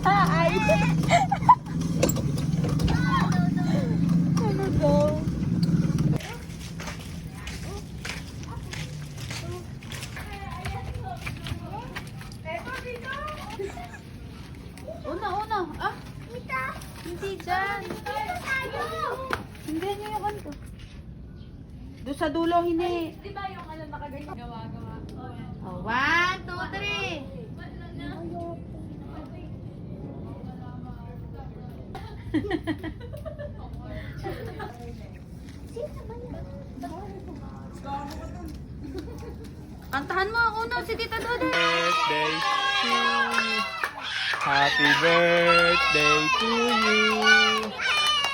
Ay. Ano daw? Una. Ah, hindi dyan. Hindi niyo yung kanto. Doon sa dulo, hindi. Di ba yung ano nakaganyan? Gawa. Oh, 1, 2, 3. Kantahan mo ako na si Tita Dode. Birthday to you. Happy birthday to you.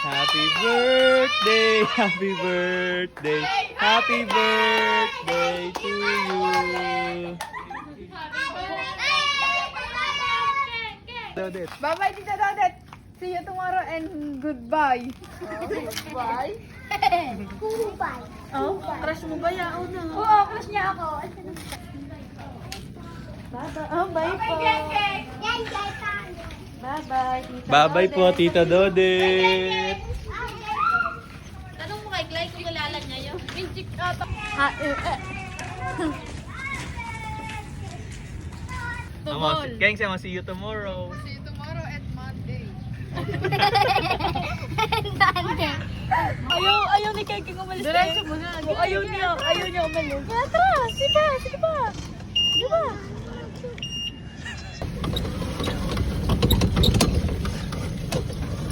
Happy birthday, happy birthday, happy birthday to you. Dodet. Bye-bye, Tita Dodet. See you tomorrow and goodbye. Goodbye. Oh, crush mo ba yaon na? Oo, crush niya ako. Bye-bye. Oh, bye po. Bye-bye, Tita Bye-bye po, Dodet. Tita Dodet. Tanong mo kay Clay kung kilala niya yun. Minchik ata. Ha, Keng, I'll see you tomorrow. See you tomorrow at Monday. Ayaw ni Keke umalis. Diretso mo na. Ayaw niya umalis. Tara, sige pa. Sige pa.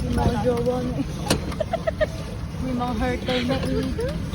May mga jowa na eh. May mga hurter na eh.